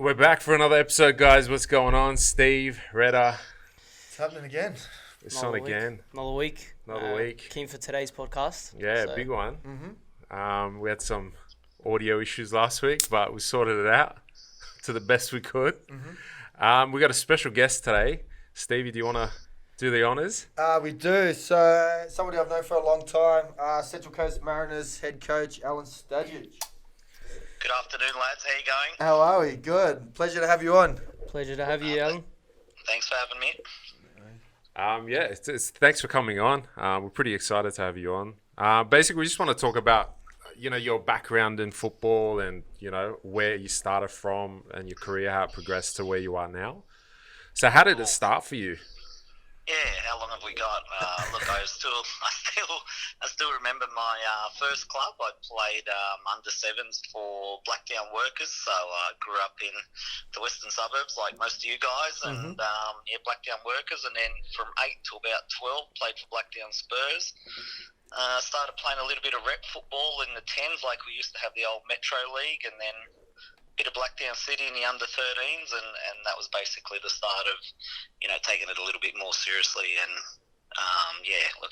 We're back for another episode, guys. What's going on? Steve, Redder, It's happening again. it's on again. Another week. Another week. Keen for today's podcast. Yeah, So, big one. Mm-hmm. We had some audio issues last week, but we sorted it out to the best we could. We got a special guest today. Stevie, do you want to do the honours? We do. So, somebody I've known for a long time, Central Coast Mariners head coach Alen Stajcic. Good afternoon, lads. How you going? How are we? Good. Pleasure to have you on. Pleasure to have you, Alan. Thanks for having me. Thanks for coming on. We're pretty excited to have you on. Basically, we just want to talk about, your background in football and, where you started from and your career, how it progressed to where you are now. So how did it start for you? Yeah, how long have we got? Look, I still remember my first club. I played under sevens for Blackdown Workers, so I grew up in the western suburbs like most of you guys, and Blackdown Workers, and then from 8 to about 12 played for Blackdown Spurs. Started playing a little bit of rep football in the 10s, like we used to have the old Metro League, and then bit of Blackdown City in the under 13s, and that was basically the start of taking it a little bit more seriously. And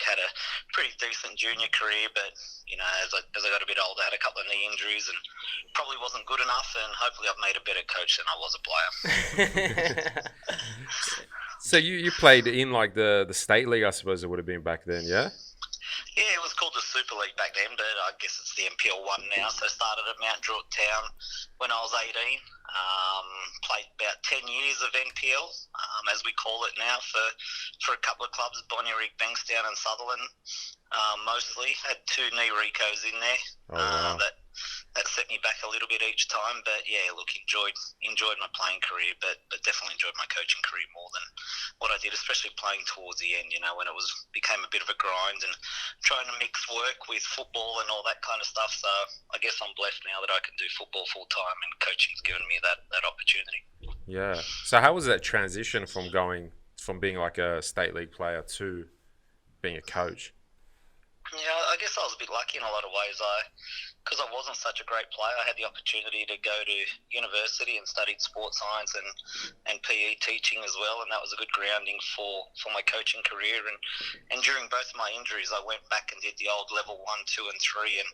had a pretty decent junior career, but as I got a bit older, I had a couple of knee injuries and probably wasn't good enough, and hopefully I've made a better coach than I was a player. So you played in like the state league, I suppose it would have been back then, yeah? Yeah, it was called the Super League back then, but I guess it's the NPL 1 now. So I started at Mount Druitt Town when I was 18. Played about 10 years of NPL, as we call it now, for a couple of clubs, Bonnyrigg, Bankstown and Sutherland, mostly. Had 2 knee recos in there. Oh, wow. That set me back a little bit each time, but yeah, look, enjoyed my playing career, but definitely enjoyed my coaching career more than what I did, especially playing towards the end, when it became a bit of a grind and trying to mix work with football and all that kind of stuff. So I guess I'm blessed now that I can do football full time, and coaching's given me that opportunity. Yeah. So how was that transition from being like a state league player to being a coach? Yeah, I guess I was a bit lucky in a lot of ways. Because I wasn't such a great player, I had the opportunity to go to university and studied sports science and PE teaching as well, and that was a good grounding for my coaching career. And during both of my injuries, I went back and did the old level 1, 2 and 3, and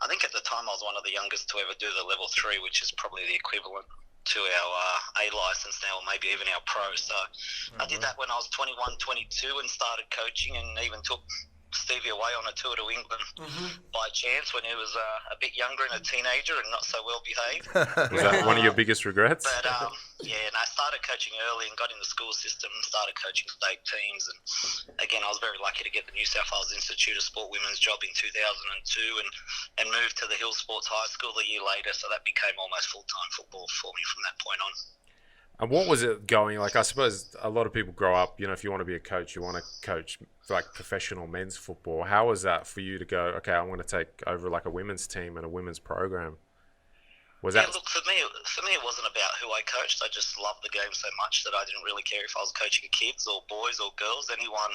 I think at the time I was one of the youngest to ever do the level 3, which is probably the equivalent to our A license now, or maybe even our pro. So I did that when I was 21, 22 and started coaching, and even took Stevie away on a tour to England by chance when he was a bit younger and a teenager and not so well behaved. Was that one of your biggest regrets? But and I started coaching early and got in the school system and started coaching state teams. And again, I was very lucky to get the New South Wales Institute of Sport women's job in 2002 and moved to the Hill Sports High School a year later. So that became almost full-time football for me from that point on. And what was it going like? I suppose a lot of people grow up, if you want to be a coach, you want to coach like professional men's football. How was that for you to go, okay, I want to take over like a women's team and a women's program? Look, for me, it wasn't about who I coached. I just loved the game so much that I didn't really care if I was coaching kids or boys or girls. Anyone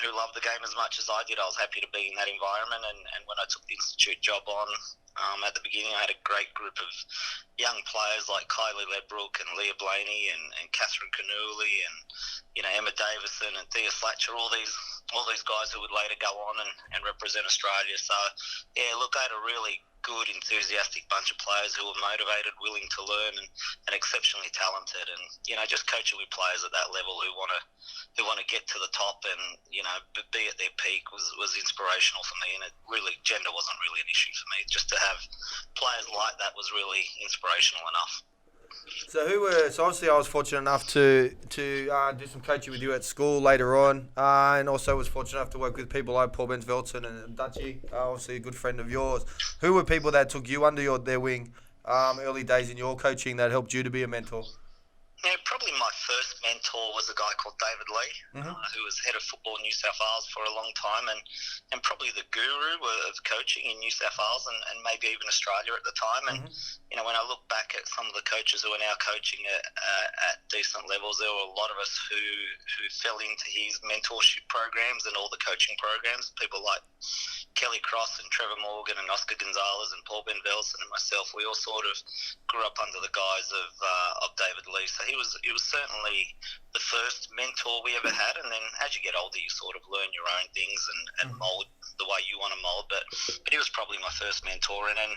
who loved the game as much as I did, I was happy to be in that environment. And when I took the institute job on, at the beginning, I had a great group of young players like Kylie Ledbrook and Leah Blaney and Catherine Canuli and Emma Davison and Thea Slatcher, all these guys who would later go on and represent Australia. So yeah, look, I had a really good, enthusiastic bunch of players who were motivated, willing to learn, and exceptionally talented. And just coaching with players at that level who want to get to the top and be at their peak was inspirational for me. And gender wasn't really an issue for me. Just to have players like that was really inspirational enough. So obviously I was fortunate enough to do some coaching with you at school later on, and also was fortunate enough to work with people like Paul Bensvelton and Dutchy, obviously a good friend of yours. Who were people that took you under their wing early days in your coaching that helped you to be a mentor? Yeah, probably my first mentor was a guy called David Lee, who was head of football in New South Wales for a long time, and probably the guru of coaching in New South Wales and maybe even Australia at the time. And when I look back at some of the coaches who are now coaching at decent levels, there were a lot of us who fell into his mentorship programs and all the coaching programs. People like Kelly Cross and Trevor Morgan and Oscar Gonzalez and Paul Ben Velson and myself, we all sort of grew up under the guise of David Lee. So he was certainly the first mentor we ever had. And then as you get older, you sort of learn your own things and mould the way you want to mould. But he was probably my first mentor. And then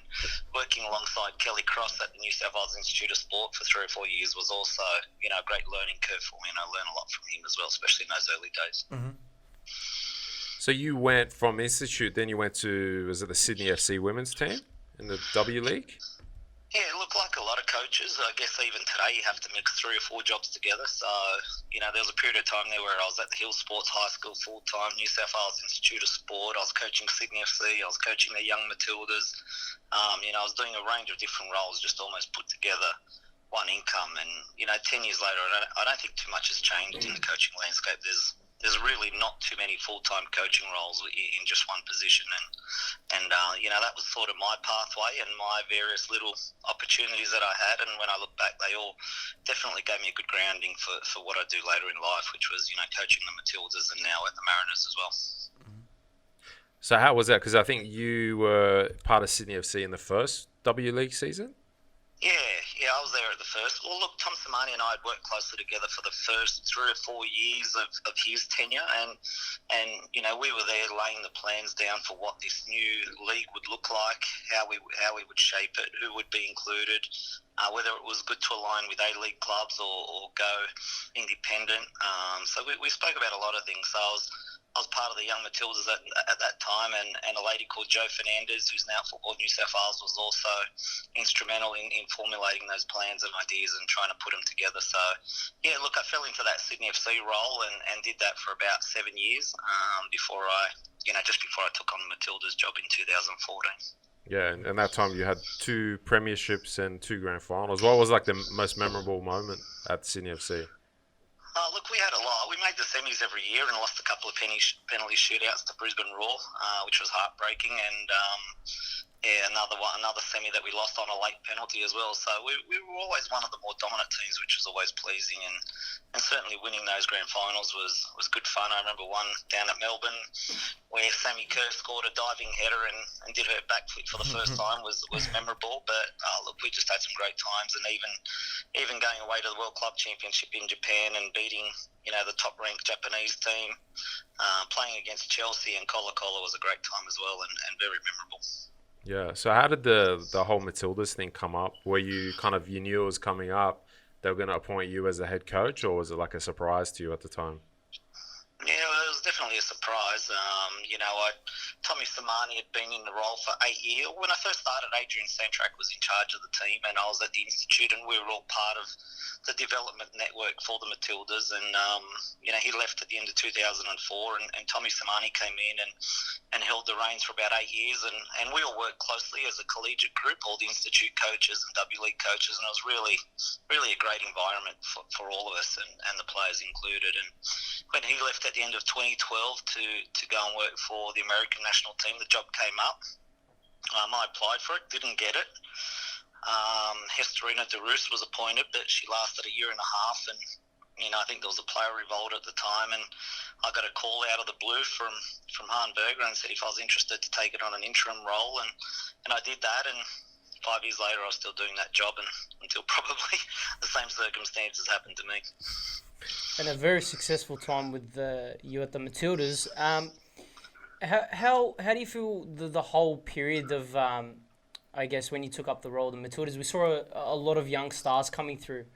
working alongside Kelly Cross at the New South Wales Institute of Sport for 3 or 4 years was also, a great learning curve for me. And I learned a lot from him as well, especially in those early days. Mm-hmm. So you went from Institute, then you went to, was it the Sydney FC women's team in the W League? Yeah, look, like a lot of coaches, I guess even today you have to mix 3 or 4 jobs together. So, there was a period of time there where I was at the Hill Sports High School full-time, New South Wales Institute of Sport. I was coaching Sydney FC. I was coaching the young Matildas. I was doing a range of different roles, just almost put together one income. And, 10 years later, I don't think too much has changed in the coaching landscape. There's really not too many full-time coaching roles in just one position, and that was sort of my pathway and my various little opportunities that I had. And when I look back, they all definitely gave me a good grounding for what I do later in life, which was coaching the Matildas and now at the Mariners as well. So how was that? Because I think you were part of Sydney FC in the first W League season. Yeah, I was there at the first. Well, look, Tom Samani and I had worked closely together for the first 3 or 4 years of his tenure, and we were there laying the plans down for what this new league would look like, how we would shape it, who would be included, whether it was good to align with A-League clubs or go independent. So we spoke about a lot of things. So I was part of the young Matildas at that time, and a lady called Jo Fernandez, who's now at Football New South Wales, was also instrumental in formulating those plans and ideas and trying to put them together. So, yeah, look, I fell into that Sydney FC role and did that for about 7 years before I took on the Matildas job in 2014. Yeah, and that time you had 2 premierships and 2 grand finals. What was like the most memorable moment at Sydney FC? Look, we had a lot. We made the semis every year and lost a couple of penalty shootouts to Brisbane Roar, which was heartbreaking. And another semi that we lost on a late penalty as well. So we were always one of the more dominant teams, which was always pleasing. And certainly winning those grand finals was good fun. I remember one down at Melbourne where Sammy Kerr scored a diving header and did her backflip for the first time was memorable. But look, we just had some great times, and even going away to the World Club Championship in Japan and beating the top-ranked Japanese team, playing against Chelsea and Colo-Colo was a great time as well, and very memorable. Yeah. So how did the whole Matildas thing come up? Were you you knew it was coming up, they were going to appoint you as the head coach, or was it like a surprise to you at the time? Yeah, it was definitely a surprise. Tommy Samani had been in the role for 8 years. When I first started, Adrian Santrak was in charge of the team, and I was at the Institute, and we were all part of the development network for the Matildas. And, he left at the end of 2004, and Tommy Samani came in and held the reins for about 8 years. And we all worked closely as a collegiate group, all the Institute coaches and W League coaches, and it was really, really a great environment for all of us and the players included. And when he left at the end of 2012 to go and work for the American national team, the job came up. I applied for it, didn't get it. Hesperina de Roos was appointed, but she lasted a year and a half, and I think there was a player revolt at the time, and I got a call out of the blue from Han Berger and said if I was interested to take it on an interim role, and I did that, and 5 years later I was still doing that job, and until probably the same circumstances happened to me. And a very successful time with you at the Matildas. How do you feel the whole period of, I guess, when you took up the role of the Matildas? We saw a lot of young stars coming through.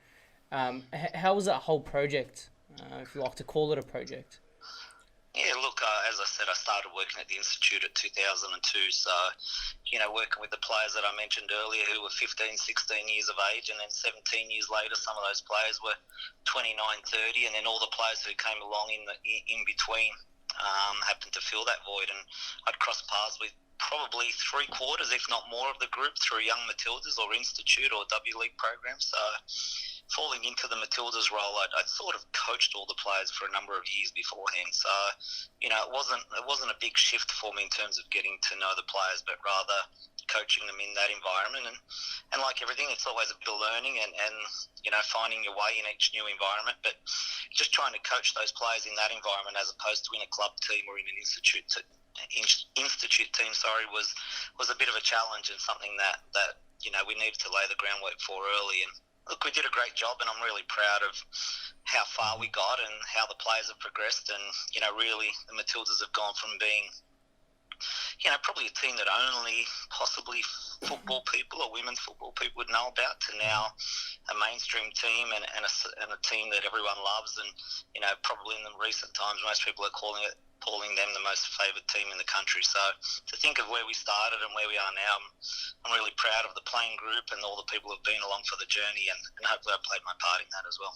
How was that whole project, if you like to call it a project? Yeah, look, as I said, I started working at the Institute at 2002, so, working with the players that I mentioned earlier who were 15, 16 years of age, and then 17 years later, some of those players were 29, 30, and then all the players who came along in between happened to fill that void, and I'd cross paths with probably 3/4, if not more, of the group through Young Matildas or Institute or W League programs. So falling into the Matildas role, I'd sort of coached all the players for a number of years beforehand. So, it wasn't a big shift for me in terms of getting to know the players, but rather coaching them in that environment. And like everything, it's always a bit of learning and finding your way in each new environment. But just trying to coach those players in that environment as opposed to in a club team or in an institute institute team, was a bit of a challenge and something that we needed to lay the groundwork for early. And look, we did a great job, and I'm really proud of how far we got and how the players have progressed. And really, the Matildas have gone from being probably a team that only possibly football people or women's football people would know about to now a mainstream team and a team that everyone loves. And probably in the recent times, most people are calling them the most favoured team in the country. So to think of where we started and where we are now, I'm really proud of the playing group and all the people who've been along for the journey, and hopefully I played my part in that as well.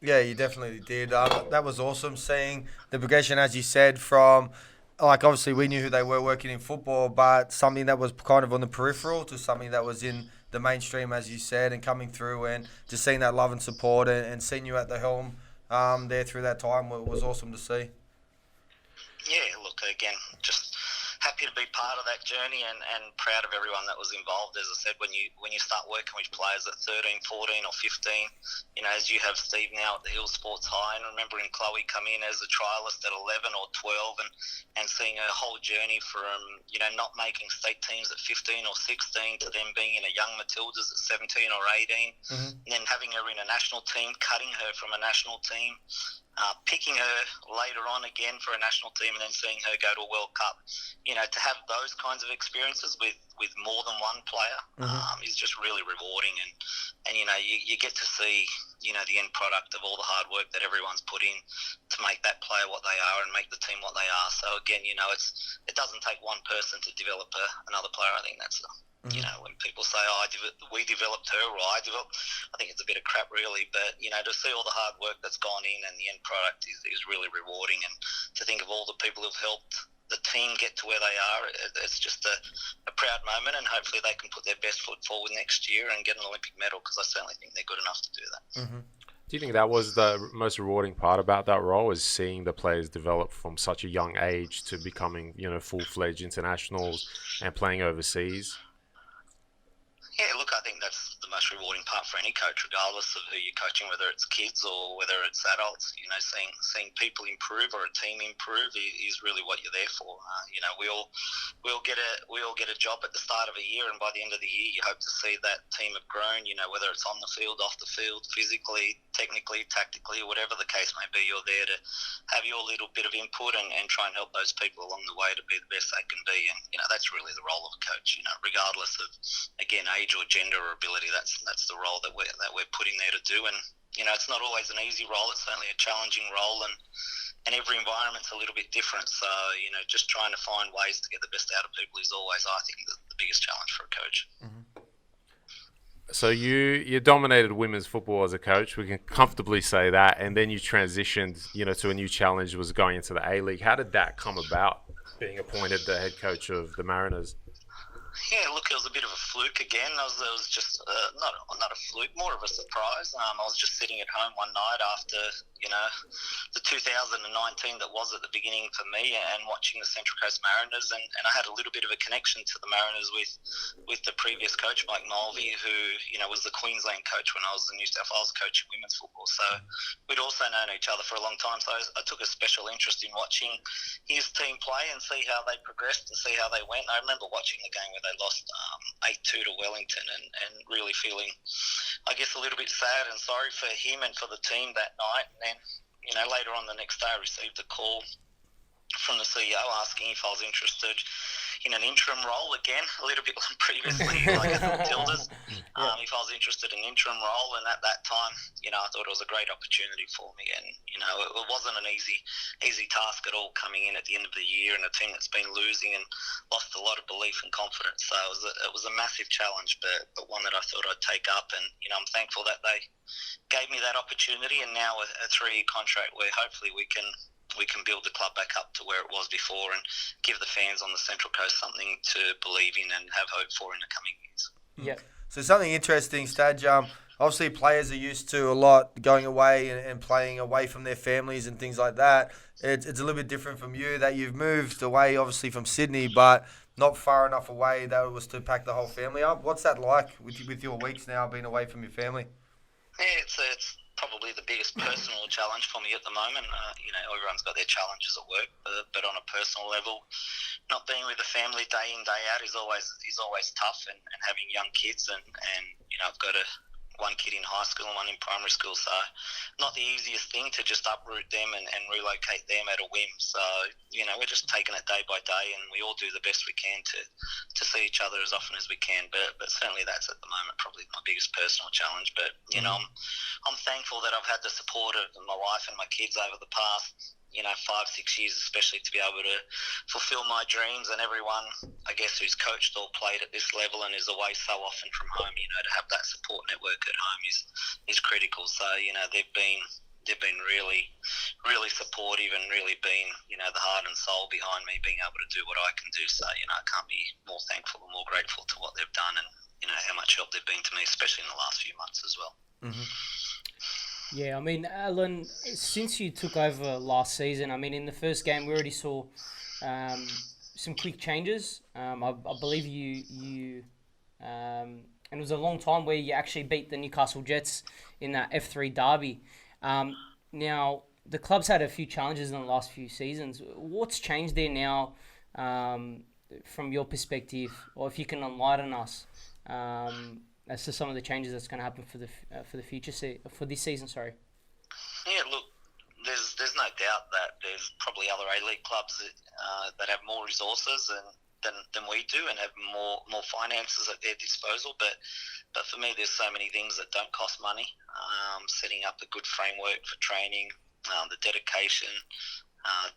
Yeah, you definitely did. That was awesome seeing the progression, as you said, from obviously we knew who they were working in football, but something that was kind of on the peripheral to something that was in the mainstream, as you said, and coming through and just seeing that love and support and seeing you at the helm there through that time was awesome to see. Yeah, look, again, just happy to be part of that journey and proud of everyone that was involved. As I said, when you start working with players at 13, 14 or 15, as you have Steve now at the Hill Sports High, and remembering Chloe come in as a trialist at 11 or 12 and seeing her whole journey from, not making state teams at 15 or 16 to then being in a young Matildas at 17 or 18, and then having her in a national team, cutting her from a national team, picking her later on again for a national team, and then seeing her go to a World Cup. To have those kinds of experiences with more than one player is just really rewarding, and you get to see the end product of all the hard work that everyone's put in to make that player what they are and make the team what they are. So again, it doesn't take one person to develop another player. I think that's when people say, we developed her or I think it's a bit of crap really, but to see all the hard work that's gone in and the end product is really rewarding, and to think of all the people who've helped the team get to where they are, it's just a proud moment, and hopefully they can put their best foot forward next year and get an Olympic medal, because I certainly think they're good enough to do that. Do you think that was the most rewarding part about that role, is seeing the players develop from such a young age to becoming, full-fledged internationals and playing overseas? Yeah, look, I think that's the most rewarding part for any coach, regardless of who you're coaching, whether it's kids or whether it's adults. Seeing people improve or a team improve is really what you're there for. We all get a job at the start of a year, and by the end of the year, you hope to see that team have grown. Whether it's on the field, off the field, physically, technically, tactically, whatever the case may be, you're there to have your little bit of input and try and help those people along the way to be the best they can be. And that's really the role of a coach. Regardless of, again, age or gender or ability, that's the role that we're put in there to do. And it's not always an easy role. It's certainly a challenging role, and every environment's a little bit different. So just trying to find ways to get the best out of people is always, I think, the biggest challenge for a coach. So you dominated women's football as a coach, we can comfortably say that, and then you transitioned, to a new challenge, was going into the A-League. How did that come about, being appointed the head coach of the Mariners? Yeah, look, it was a bit of a fluke again. It was just not a fluke, more of a surprise. I was just sitting at home one night after, the 2019 that was at the beginning for me, and watching the Central Coast Mariners, and I had a little bit of a connection to the Mariners with the previous coach, Mike Mulvey, who, was the Queensland coach when I was the New South Wales coach in women's football. So we'd also known each other for a long time. So I took a special interest in watching his team play and see how they progressed and see how they went. I remember watching the game where they lost 8-2 to Wellington, and really feeling, I guess, a little bit sad and sorry for him and for the team that night. And then, later on the next day, I received a call from the CEO asking if I was interested in an interim role again, a little bit like previously, like at the Matildas, if I was interested in an interim role. And at that time, I thought it was a great opportunity for me. And, it wasn't an easy task at all, coming in at the end of the year in a team that's been losing and lost a lot of belief and confidence. So it was a massive challenge, but one that I thought I'd take up. And, I'm thankful that they gave me that opportunity, and now a 3-year contract where hopefully we can build the club back up to where it was before, and give the fans on the Central Coast something to believe in and have hope for in the coming years. Yeah. So something interesting, Stadge. Obviously, players are used to a lot going away and playing away from their families and things like that. It's a little bit different from you, that you've moved away, obviously, from Sydney, but not far enough away that it was to pack the whole family up. What's that like with your weeks now being away from your family? Yeah, it's probably the biggest personal challenge for me at the moment. Everyone's got their challenges at work, but on a personal level, not being with the family day in day out is always tough, and having young kids, and I've got one kid in high school and one in primary school, so not the easiest thing to just uproot them and relocate them at a whim. So we're just taking it day by day, and we all do the best we can to see each other as often as we can. But certainly that's at the moment probably my biggest personal challenge. But I'm thankful that I've had the support of my wife and my kids over the past 5-6 years, especially, to be able to fulfill my dreams. And everyone, I guess, who's coached or played at this level and is away so often from home, to have that support network at home is critical. So they've been really, really supportive, and really been the heart and soul behind me being able to do what I can do. So I can't be more thankful and more grateful to what they've done, and how much help they've been to me, especially in the last few months as well. Mm-hmm. Yeah, I mean, Alan, since you took over last season, I mean, in the first game, we already saw some quick changes. I believe you and it was a long time where you actually beat the Newcastle Jets in that F3 derby. Now, the club's had a few challenges in the last few seasons. What's changed there now from your perspective, or if you can enlighten us as to some of the changes that's going to happen for the future for this season? Sorry. Yeah, look, there's no doubt that there's probably other A-League clubs that have more resources than we do, and have more finances at their disposal. But for me, there's so many things that don't cost money. Setting up a good framework for training, the dedication,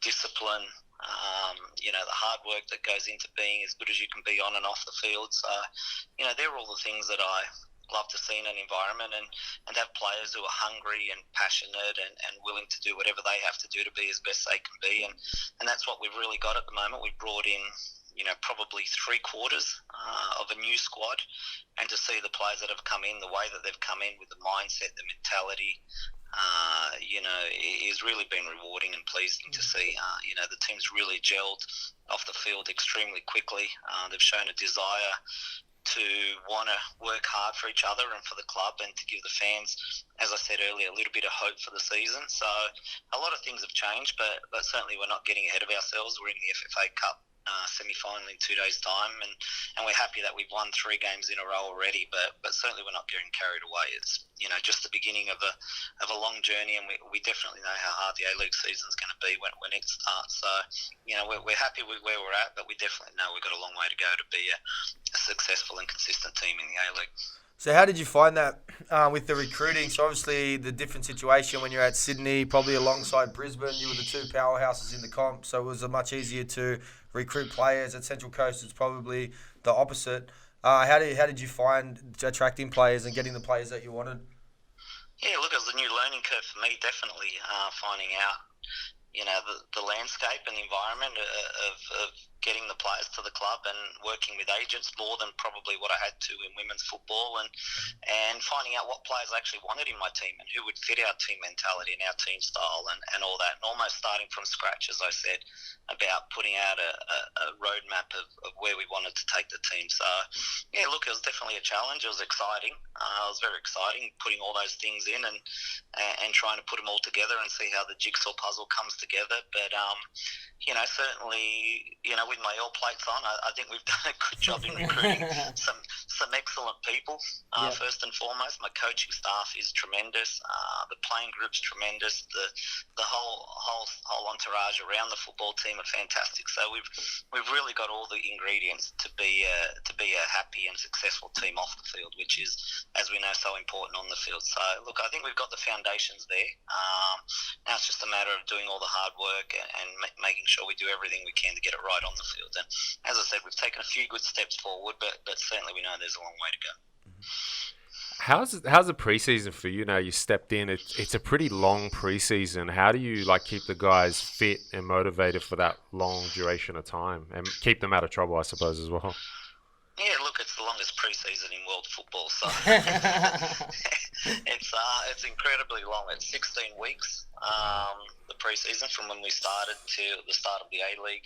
discipline, the hard work that goes into being as good as you can be on and off the field. So, they're all the things that I love to see in an environment, and have players who are hungry and passionate and willing to do whatever they have to do to be as best they can be. And that's what we've really got at the moment. We've brought in probably 3/4 of a new squad, and to see the players that have come in, the way that they've come in with the mindset, the mentality, it's really been rewarding and pleasing to see. The team's really gelled off the field extremely quickly. They've shown a desire to want to work hard for each other and for the club, and to give the fans, as I said earlier, a little bit of hope for the season. So a lot of things have changed, but certainly we're not getting ahead of ourselves. We're in the FFA Cup semi-final in 2 days' time, and we're happy that we've won 3 games in a row already, but certainly we're not getting carried away. It's just the beginning of a long journey, and we definitely know how hard the A-League season's going to be when it starts. So we're happy with where we're at, but we definitely know we've got a long way to go to be a successful and consistent team in the A-League. So how did you find that with the recruiting? So obviously the different situation when you're at Sydney, probably alongside Brisbane, you were the 2 powerhouses in the comp, so it was much easier to recruit players. At Central Coast, it's probably the opposite. How did you find attracting players and getting the players that you wanted? Yeah, look, it was a new learning curve for me, definitely, finding out the landscape and the environment of getting the players to the club, and working with agents more than probably what I had to in women's football, and finding out what players I actually wanted in my team and who would fit our team mentality and our team style and all that, and almost starting from scratch, as I said, about putting out a roadmap of where we wanted to take the team. So, yeah, look, it was definitely a challenge. It was exciting. It was very exciting putting all those things in and trying to put them all together and see how the jigsaw puzzle comes together. But, certainly, with my all plates on, I think we've done a good job in recruiting some excellent people. First and foremost, my coaching staff is tremendous. The playing group's tremendous. The whole entourage around the football team are fantastic. So we've really got all the ingredients to be a happy and successful team off the field, which is, as we know, so important on the field. So look, I think we've got the foundations there. Now it's just a matter of doing all the hard work and making sure we do everything we can to get it right on the field. And as I said, we've taken a few good steps forward, but certainly we know there's a long way to go. How's the preseason for you now? You stepped in. It's a pretty long preseason. How do you keep the guys fit and motivated for that long duration of time, and keep them out of trouble, I suppose, as well? Yeah, look, it's the longest preseason in world football, so it's incredibly long. It's 16 weeks, the preseason, from when we started to the start of the A-League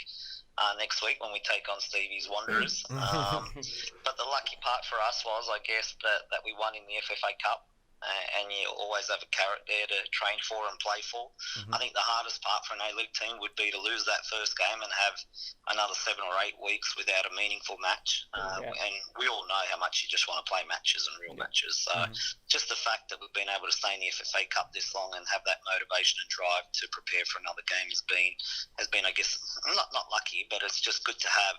next week when we take on Stevie's Wanderers. But the lucky part for us was, I guess, that we won in the FFA Cup. and you always have a carrot there to train for and play for. I think the hardest part for an A-League team would be to lose that first game and have another 7 or 8 weeks without a meaningful match. And we all know how much you just want to play matches and real matches. So just the fact that we've been able to stay in the FFA Cup this long and have that motivation and drive to prepare for another game has been, I guess, not lucky, but it's just good to have.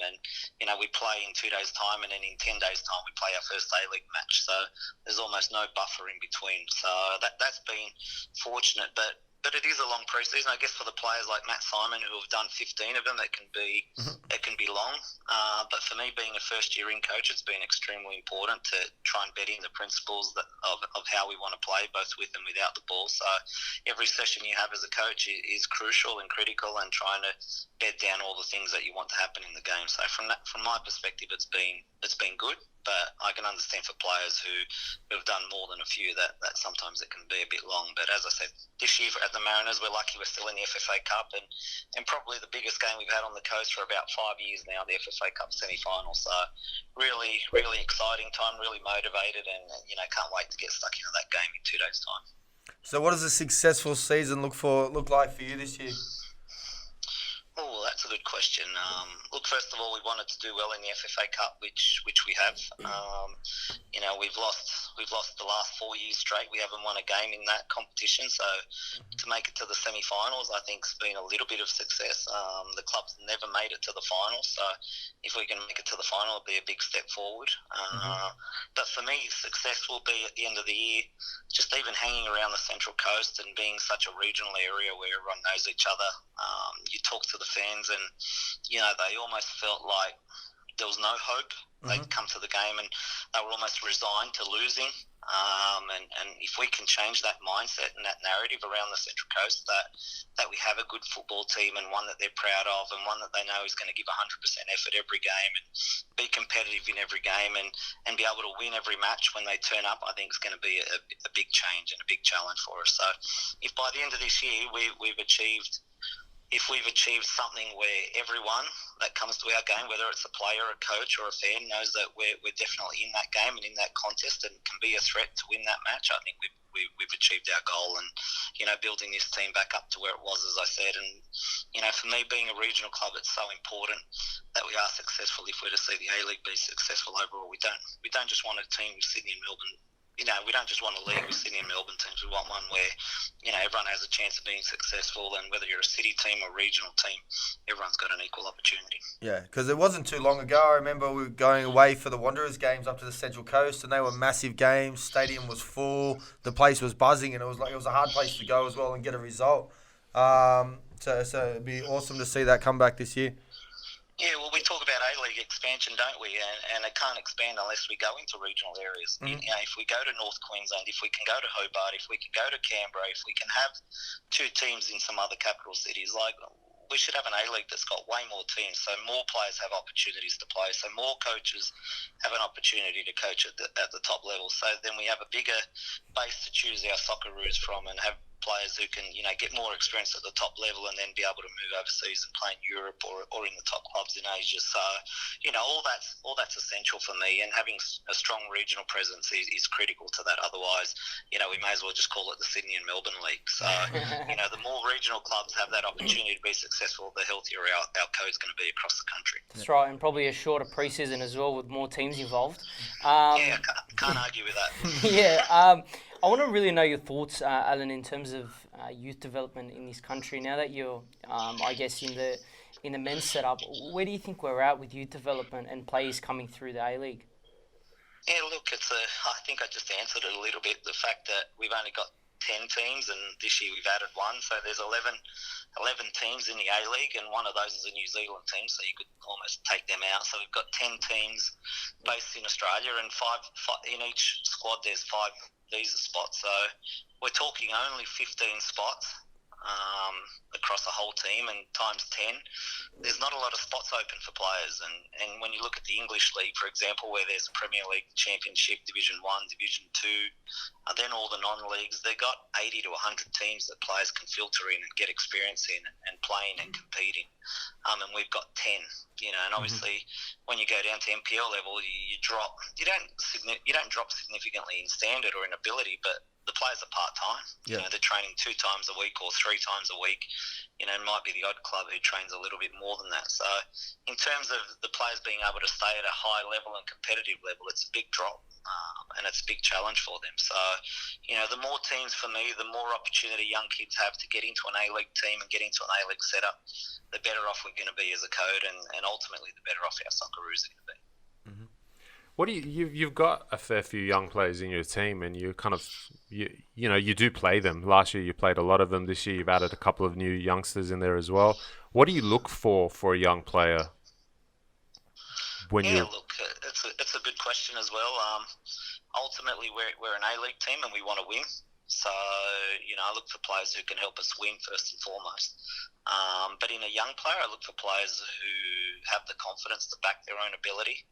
And you know, we play in 2 days' time, and then in 10 days' time we play our first A-League match. So there's almost no buffer in between. So that's been fortunate, but it is a long preseason. I guess for the players like Matt Simon, who have done 15 of them, it can be long. But for me, being a first-year in coach, it's been extremely important to try and bed in the principles of how we want to play, both with and without the ball. So every session you have as a coach is crucial and critical, and trying to bed down all the things that you want to happen in the game. So from my perspective, it's been good. But I can understand for players who have done more than a few that sometimes it can be a bit long. But as I said, this year at the Mariners, we're lucky we're still in the FFA Cup, and probably the biggest game we've had on the coast for about 5 years now, the FFA Cup semi-final. So really, really exciting time, really motivated, and you know, can't wait to get stuck into that game in 2 days' time. So what does a successful season look like for you this year? Oh, that's a good question. Look, first of all, we wanted to do well in the FFA Cup, which we have. You know, we've lost the last 4 years straight. We haven't won a game in that competition. So to make it to the semi-finals, I think has been a little bit of success. The club's never made it to the finals, so if we can make it to the final, it'll be a big step forward. But for me, success will be at the end of the year, just even hanging around the Central Coast and being such a regional area where everyone knows each other. You talk to the fans, and you know, they almost felt like there was no hope. They'd come to the game and they were almost resigned to losing. And if we can change that mindset and that narrative around the Central Coast, that we have a good football team and one that they're proud of, and one that they know is going to give 100% effort every game and be competitive in every game, and be able to win every match when they turn up, I think is going to be a big change and a big challenge for us. So if by the end of this year we've achieved something where everyone that comes to our game, whether it's a player, a coach, or a fan, knows that we're definitely in that game and in that contest and can be a threat to win that match, I think we've achieved our goal. And you know, building this team back up to where it was, as I said. And you know, for me, being a regional club, it's so important that we are successful if we're to see the A-League be successful overall. We don't just want a team with Sydney and Melbourne. You know, we don't just want a league with Sydney and Melbourne teams. We want one where, you know, everyone has a chance of being successful, and whether you're a city team or regional team, everyone's got an equal opportunity. Yeah, because it wasn't too long ago. I remember we were going away for the Wanderers games up to the Central Coast, and they were massive games. Stadium was full. The place was buzzing, and it was a hard place to go as well and get a result. So it'd be awesome to see that come back this year. Yeah, well, we talk about A-League expansion, don't we? And it can't expand unless we go into regional areas. You know, if we go to North Queensland, if we can go to Hobart, if we can go to Canberra, if we can have 2 teams in some other capital cities, like we should have an A-League that's got way more teams, so more players have opportunities to play, so more coaches have an opportunity to coach at the top level. So then we have a bigger base to choose our soccer routes from, and have players who can, you know, get more experience at the top level and then be able to move overseas and play in Europe or in the top clubs in Asia. So, you know, all that's essential for me, and having a strong regional presence is critical to that. Otherwise, you know, we may as well just call it the Sydney and Melbourne League. So, you know, the more regional clubs have that opportunity to be successful, the healthier our code's going to be across the country. That's right, and probably a shorter preseason as well with more teams involved. Yeah, can't argue with that. Yeah, I want to really know your thoughts, Alan, in terms of youth development in this country. Now that you're, I guess, in the men's setup, where do you think we're at with youth development and players coming through the A-League? Yeah, look, I think I just answered it a little bit. The fact that we've only got 10 teams, and this year we've added 1, so there's 11 teams in the A-League, and one of those is a New Zealand team, so you could almost take them out. So we've got 10 teams based in Australia, and five in each squad there's 5 visa spots. So we're talking only 15 spots across the whole team, and times 10, there's not a lot of spots open for players. And when you look at the English League, for example, where there's a Premier League, Championship, Division 1, Division 2, and then all the non-leagues, they've got 80 to 100 teams that players can filter in and get experience in and play in and compete in. And we've got 10, and obviously when you go down to NPL level, you drop. You don't drop significantly in standard or in ability, but the players are part-time. Yeah. They're training 2 times a week or 3 times a week. It might be the odd club who trains a little bit more than that. So in terms of the players being able to stay at a high level and competitive level, it's a big drop, and it's a big challenge for them. So, the more teams for me, the more opportunity young kids have to get into an A-League team and get into an A-League setup, the better off we're going to be as a code, and ultimately the better off our Socceroos are going to be. What do you've got a fair few young players in your team, and you kind of you do play them. Last year you played a lot of them. This year you've added a couple of new youngsters in there as well. What do you look for a young player when you? Look, it's a good question as well. Ultimately, we're an A-League team and we want to win. So, I look for players who can help us win first and foremost. But in a young player, I look for players who have the confidence to back their own ability,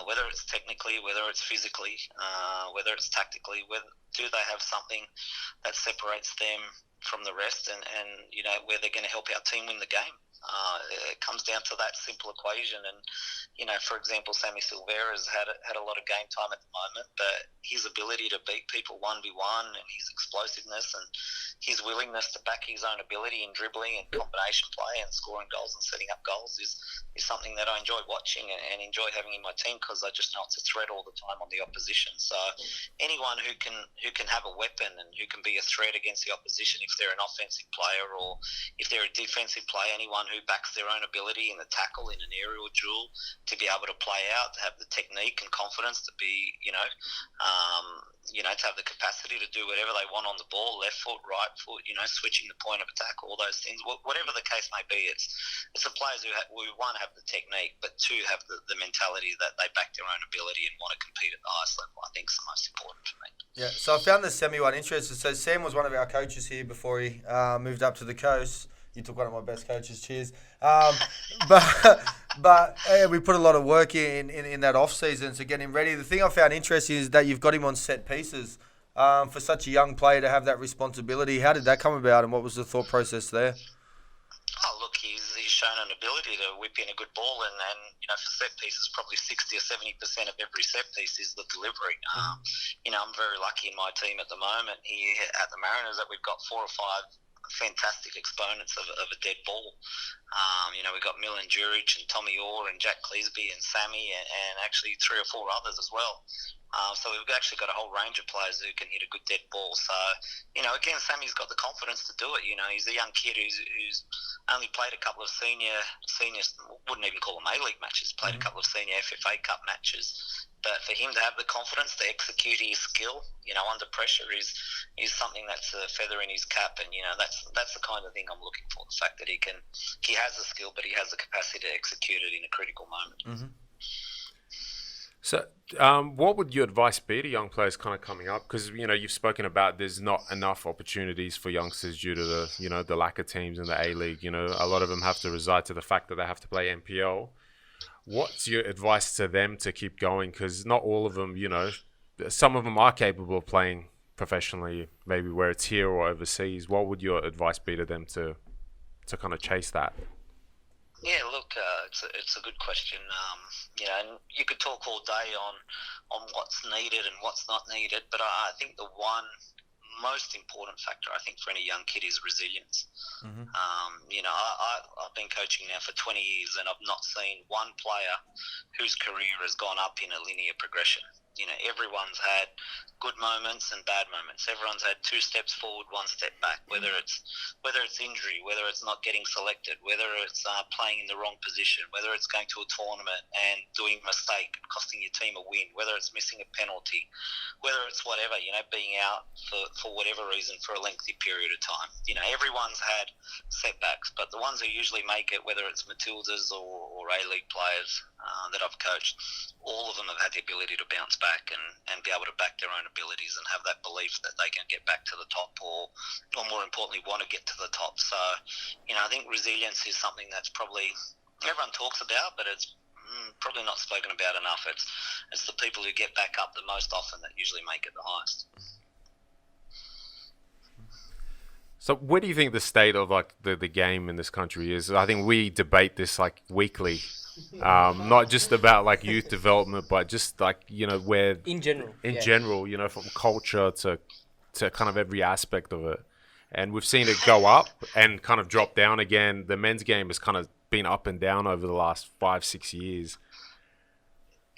whether it's technically, whether it's physically, whether it's tactically. Do they have something that separates them from the rest, and where they're going to help our team win the game? It comes down to that simple equation. And for example, Sammy Silvera's had a lot of game time at the moment, but his ability to beat people 1v1 and his explosiveness and his willingness to back his own ability in dribbling and combination play and scoring goals and setting up goals is something that I enjoy watching and enjoy having in my team, because I just know it's a threat all the time on the opposition. So anyone who can have a weapon and who can be a threat against the opposition, if they're an offensive player or if they're a defensive player, anyone who backs their own ability in the tackle, in an aerial duel, to be able to play out, to have the technique and confidence to be, to have the capacity to do whatever they want on the ball, left foot, right foot, switching the point of attack, all those things, whatever the case may be. It's the players who one, have the technique, but two, have the mentality that they back their own ability and want to compete at the highest level. I think is the most important for me. Yeah. So I found the Semi one interesting. So Sam was one of our coaches here before he moved up to the coast. You took one of my best coaches. Cheers. But we put a lot of work in that off season to get him ready. The thing I found interesting is that you've got him on set pieces. For such a young player to have that responsibility, how did that come about, and what was the thought process there? Oh, look, he's shown an ability to whip in a good ball, and for set pieces, probably 60 or 70% of every set piece is the delivery. I'm very lucky in my team at the moment here at the Mariners that we've got 4 or 5 fantastic exponents of a dead ball. We've got Milan Juric and Tommy Orr and Jack Cleesby and Sammy and actually 3 or 4 others as well. So we've actually got a whole range of players who can hit a good dead ball. So, again, Sammy's got the confidence to do it. He's a young kid who's only played a couple of senior, wouldn't even call them A-League matches, played a couple of senior FFA Cup matches. But for him to have the confidence to execute his skill, under pressure is something that's a feather in his cap. And, that's the kind of thing I'm looking for, the fact that he has the skill, but he has the capacity to execute it in a critical moment. Mm-hmm. So, what would your advice be to young players kind of coming up? Because, you've spoken about there's not enough opportunities for youngsters due to the lack of teams in the A-League. A lot of them have to reside to the fact that they have to play NPL. What's your advice to them to keep going? Because not all of them, some of them are capable of playing professionally, maybe where it's here or overseas. What would your advice be to them to kind of chase that? Yeah, look, it's a good question. And you could talk all day on what's needed and what's not needed, but I think the one most important factor, I think, for any young kid is resilience. Mm-hmm. I've been coaching now for 20 years, and I've not seen one player whose career has gone up in a linear progression. Everyone's had good moments and bad moments. Everyone's had 2 steps forward, 1 step back. Whether it's injury, whether it's not getting selected, whether it's playing in the wrong position, whether it's going to a tournament and doing a mistake, costing your team a win, whether it's missing a penalty, whether it's whatever, being out for whatever reason for a lengthy period of time. Everyone's had setbacks, but the ones who usually make it, whether it's Matildas or A-League players, that I've coached, all of them have had the ability to bounce back and be able to back their own abilities and have that belief that they can get back to the top or more importantly, want to get to the top. So, I think resilience is something that's probably everyone talks about, but it's probably not spoken about enough. It's the people who get back up the most often that usually make it the highest. So where do you think the state of like the game in this country is? I think we debate this like weekly, not just about like youth development, but just like, where In general. general, from culture to kind of every aspect of it. And we've seen it go up and kind of drop down again. The men's game has kind of been up and down over the last 5-6 years.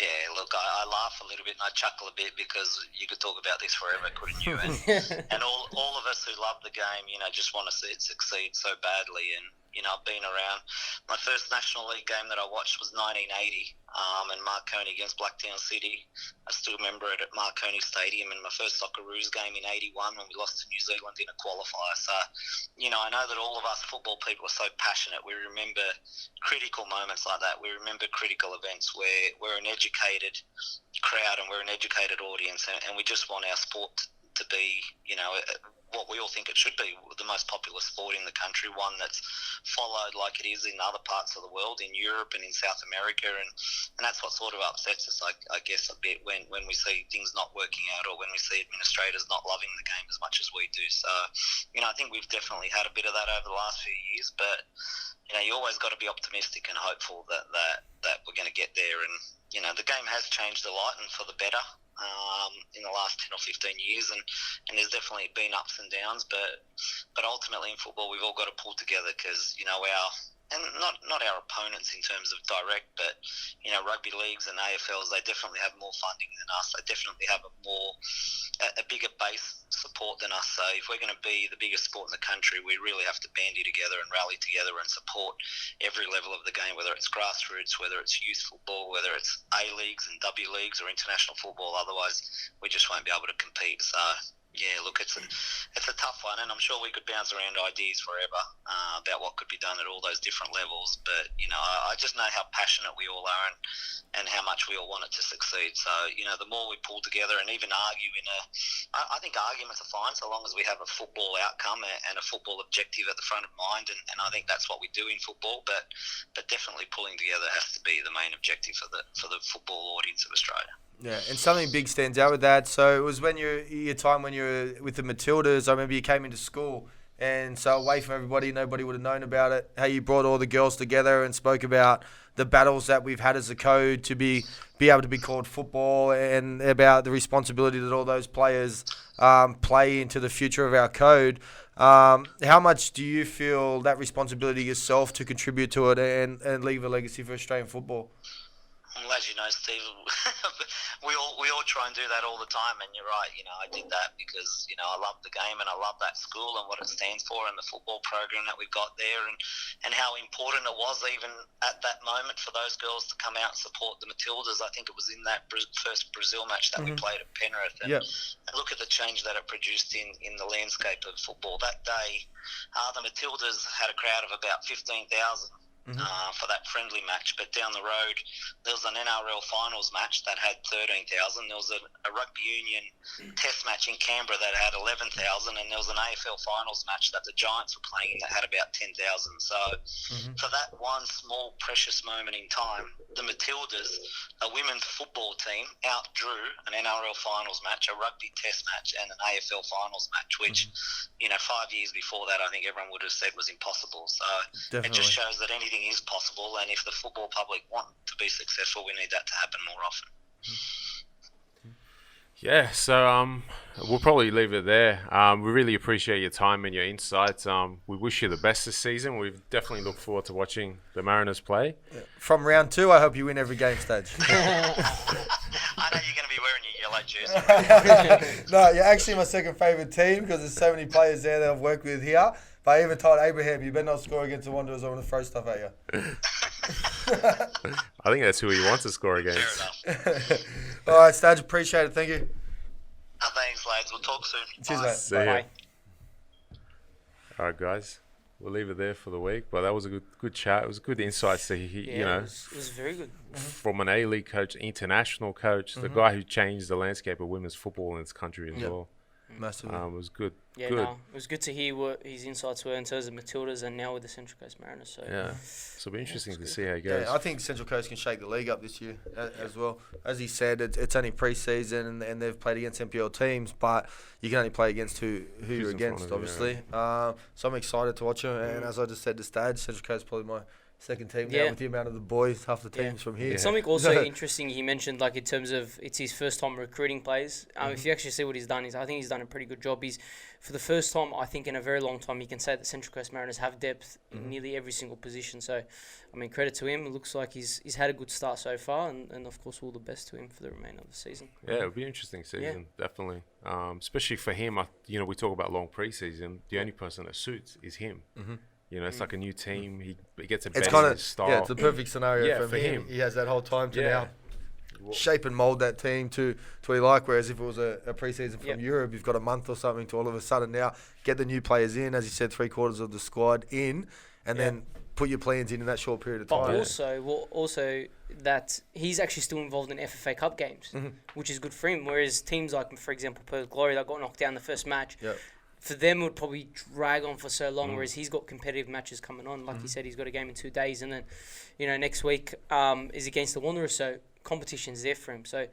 Yeah, look, I laugh a little bit and I chuckle a bit because you could talk about this forever, couldn't you? And all of us who love the game, just want to see it succeed so badly. And, I've been around. My first National League game that I watched was 1980, and Marconi against Blacktown City. I still remember it at Marconi Stadium, and my first Socceroos game in 81 when we lost to New Zealand in a qualifier. So, I know that all of us football people are so passionate. We remember critical moments like that. We remember critical events where we're an educated crowd and we're an educated audience, and we just want our sport to be, what we all think it should be, the most popular sport in the country, one that's followed like it is in other parts of the world, in Europe and in South America, and that's what sort of upsets us, I guess, a bit when we see things not working out or when we see administrators not loving the game as much as we do. So, I think we've definitely had a bit of that over the last few years, but, you always got to be optimistic and hopeful that we're going to get there. And, the game has changed a lot and for the better in the last 10 or 15 years, and there's definitely been ups and downs, but ultimately in football we've all got to pull together because, and not our opponents in terms of direct, but, rugby leagues and AFLs, they definitely have more funding than us. They definitely have a bigger base support than us. So if we're going to be the biggest sport in the country, we really have to bandy together and rally together and support every level of the game, whether it's grassroots, whether it's youth football, whether it's A-leagues and W leagues or international football. Otherwise, we just won't be able to compete. So, yeah, look, it's a tough one, and I'm sure we could bounce around ideas forever about what could be done at all those different levels. But, I just know how passionate we all are and how much we all want it to succeed. So, the more we pull together and even argue I think arguments are fine so long as we have a football outcome and a football objective at the front of mind, and I think that's what we do in football. But definitely pulling together has to be the main objective for the football audience of Australia. Yeah, and something big stands out with that. So it was when your time when you were with the Matildas. I remember you came into school, and so away from everybody, nobody would have known about it. How you brought all the girls together and spoke about the battles that we've had as a code to be able to be called football, and about the responsibility that all those players play into the future of our code. How much do you feel that responsibility yourself to contribute to it and leave a legacy for Australian football? Well, as you know, Steve, we all try and do that all the time, and you're right. I did that because I love the game and I love that school and what it stands for and the football program that we've got there, and how important it was even at that moment for those girls to come out and support the Matildas. I think it was in that first Brazil match that we played at Penrith, and look at the change that it produced in the landscape of football that day. The Matildas had a crowd of about 15,000. For that friendly match, but down the road there was an NRL finals match that had 13,000. There was a rugby union test match in Canberra that had 11,000, and there was an AFL finals match that the Giants were playing that had about 10,000. So for that one small precious moment in time, the Matildas, a women's football team, outdrew an NRL finals match, a rugby test match, and an AFL finals match, which 5 years before that I think everyone would have said was impossible. So It just shows that anything is possible, and if the football public want to be successful, we need that to happen more often. Yeah, so we'll probably leave it there. We really appreciate your time and your insights. We wish you the best this season. We definitely look forward to watching the Mariners play. From round 2, I hope you win every game stage. I know you're going to be wearing your yellow jersey. No, you're actually my second favourite team because there's so many players there that I've worked with here. But I even told Abraham, you better not score against the Wanderers. I want to throw stuff at you. I think that's who he wants to score against. Fair enough. All right, Staj, appreciate it. Thank you. Thanks, lads. We'll talk soon. Cheers, Bye. mate. See ya. All right, guys. we'll leave it there for the week. But that was a good chat. It was good insights to Yeah, it was very good. from an A-League coach, international coach, the guy who changed the landscape of women's football in this country as well. Massively. It was good. Yeah, good. no, it was good to hear what his insights were in terms of Matildas and now with the Central Coast Mariners. So Yeah, so it'll be interesting to see how it goes. Yeah, I think Central Coast can shake the league up this year as well. As he said, it's only pre-season and they've played against NPL teams, but you can only play against who you're in front against, of you, obviously. So I'm excited to watch him. And as I just said to Stad, Central Coast is probably my second team now with the amount of the boys, half the teams from here. Something also interesting he mentioned, like in terms of it's his first time recruiting players. If you actually see what he's done, I think he's done a pretty good job. He's, for the first time, I think in a very long time, you can say that Central Coast Mariners have depth in nearly every single position. So, I mean, credit to him. It looks like he's had a good start so far, and of course, all the best to him for the remainder of the season. Yeah, it'll be an interesting season, definitely. Especially for him, we talk about long preseason. The only person that suits is him. It's like a new team. He gets a better his style. Yeah, it's the perfect scenario for him. him. He has that whole time to now shape and mould that team to what he like. Whereas if it was a pre-season from Europe, you've got a month or something to all of a sudden now get the new players in, as you said, 3/4 of the squad in, and then put your plans in that short period of time. But also that he's actually still involved in FFA Cup games, which is good for him. Whereas teams like, for example, Perth Glory, that got knocked down the first match. For them, it would probably drag on for so long, whereas he's got competitive matches coming on. Like he said, he's got a game in 2 days, and then, next week is against the Wanderers, so competition's there for him. So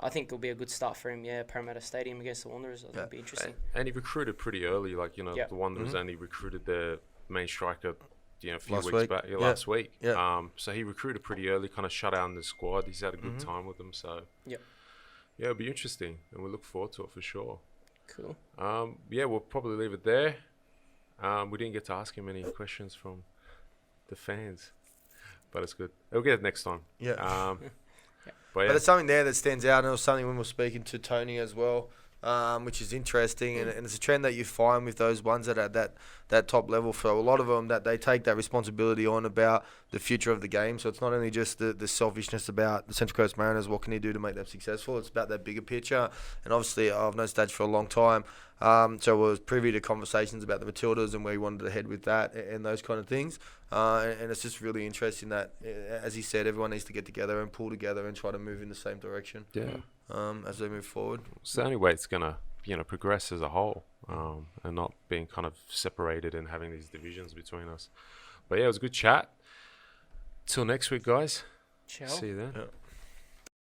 I think it'll be a good start for him, Parramatta Stadium against the Wanderers. I think it'll be interesting. And he recruited pretty early, the Wanderers only recruited their main striker, a few weeks back, last week. So he recruited pretty early, kind of shut down the squad. He's had a good time with them, so it'll be interesting, and we look forward to it for sure. Cool. We'll probably leave it there. We didn't get to ask him any questions from the fans, but it's good. We'll get it next time. But there's something there that stands out, and it was something when we were speaking to Tony as well, which is interesting, and it's a trend that you find with those ones that are at that top level. For a lot of them, that they take that responsibility on about the future of the game. So it's not only just the selfishness about the Central Coast Mariners, what can he do to make them successful? It's about that bigger picture. And obviously, I've known Stajcic for a long time, so I was privy to conversations about the Matildas and where he wanted to head with that and those kind of things. And it's just really interesting that, as he said, everyone needs to get together and pull together and try to move in the same direction. As they move forward. It's the only way it's gonna progress as a whole, and not being kind of separated and having these divisions between us. But it was a good chat. Till next week, guys. Ciao. See you then.